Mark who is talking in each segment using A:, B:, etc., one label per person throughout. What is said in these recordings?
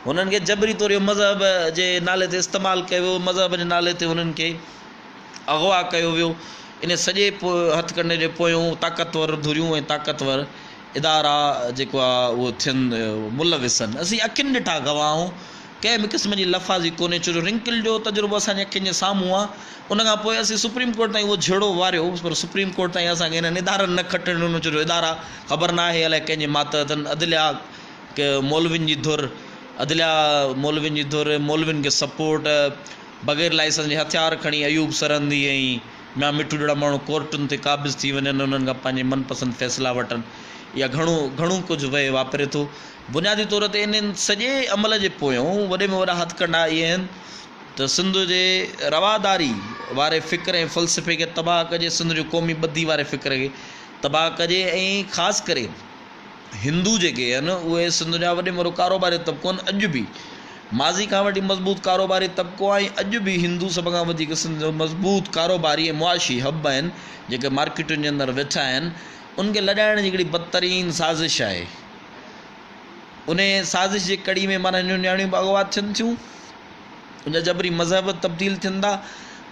A: हुननि खे जबरी तौर मज़हब जे नाले ते इस्तेमालु कयो वियो, मज़हब जे नाले ते हुननि खे अगवा कयो वियो। इन सॼे हथकंडे जे पोयों ताक़तवर धुरियूं ऐं ताक़तवर इदारा जेको आहे उहो थियनि मुलविसनि। असीं अखियुनि ॾिठा गवाह आहियूं, कंहिं बि क़िस्म जी लफ़ाज़ी कोन्हे, छो जो रिंकल जो तजुर्बो असांजे अखियुनि जे साम्हूं आहे। उन खां पोइ असीं सुप्रीम कोर्ट ताईं उहो झेड़ो वारियो, पर सुप्रीम कोर्ट ताईं असांखे हिननि इदारनि न खटणु ॾिनो, छो जो इदारा ख़बर न आहे अलाए कंहिंजे मातहत अथनि। अदलिया के मौलवियुनि जी धुर, अदलिया मौलवियुनि जी धुर, मौलवियुनि खे सपोर्ट, बग़ैर लाइसेंस जे हथियार खणी अयूब सरहंदी ऐं ॿिया मिठू ॾड़ा माण्हू कोर्टुनि ते क़ाबिज़ थी वञनि, उन्हनि खां पंहिंजे मनपसंदि फ़ैसिला वठनि, या घणो कुझु वापरे थो। बुनियादी तौर ते इन्हनि सॼे अमल जे पोयों वॾे में वॾा हथकंडा इहे आहिनि त सिंध जे रवादारी वारे फ़िक्र ऐं फ़लसफ़े खे तबाह कजे, सिंध जो क़ौमी ॿधी वारे फ़िक्र खे तबाह कजे, ऐं ख़ासि करे हिंदू जेके आहिनि उहे सिंध जा वॾे में वॾो कारोबारी तबिको आहिनि। अॼु बि माज़ी खां वठी मज़बूत कारोबारी तबिको आहे, ऐं अॼु बि हिंदू सभ खां वधीक सिंध जो मज़बूत कारोबारी ऐं मुआशी हब आहिनि जेके मार्केटुनि जे अंदरि वेठा आहिनि। उनखे लॼाइण जी हिकिड़ी बदतरीन साज़िश आहे। उन साज़िश जे कड़ी में माना हिनजूं नियाणियूं बि अगवा थियनि थियूं, उनजा जबरी मज़हब तब्दील थियनि था।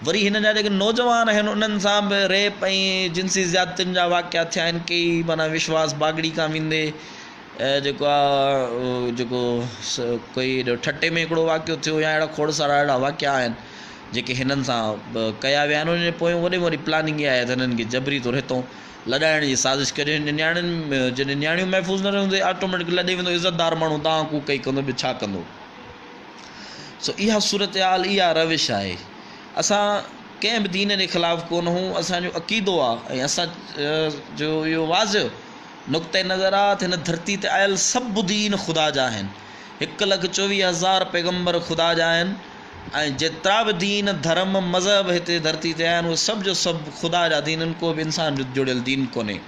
A: वरी हिन जा जेके नौजवान आहिनि उन्हनि सां बि रेप ऐं जिनसी ज़्यादतियुनि जा वाक़िया थिया आहिनि। कई माना विश्वास बागड़ी खां वेंदे जेको आहे जेको कोई ठटे में हिकिड़ो वाक़ियो थियो, या अहिड़ा खोड़ सारा अहिड़ा वाक़िया आहिनि जेके हिननि सां कया विया आहिनि। उनजे पोयों वॾे में वॾी प्लानिंग इहा आहे त हिननि खे जबरी तौर हितां लॾाइण जी साज़िश करे। नियाणियुनि जॾहिं नियाणियूं महफ़ूज़ न रहंदे ऑटोमेटिक लॾे वेंदो इज़तदार माण्हू, तव्हां को कई कंदो बि छा कंदो। सो इहा सूरत हाल, इहा रविश आहे। असां कंहिं बि दीन जे ख़िलाफ़ु कोन हूं, असांजो अक़ीदो आहे ऐं असां जो इहो वाज़िह नुक़्ते नज़र आहे त हिन धरती ते आयल सभु दीन ख़ुदा जा आहिनि। 1,24,000 पैगम्बर ख़ुदा जा आहिनि, ऐं जेतिरा बि दीन धर्म मज़हब हिते धरती ते आहिनि उहे सभु जो सभु ख़ुदा जा दीन आहिनि। को बि इंसान जो जुड़ियल दीन कोन्हे।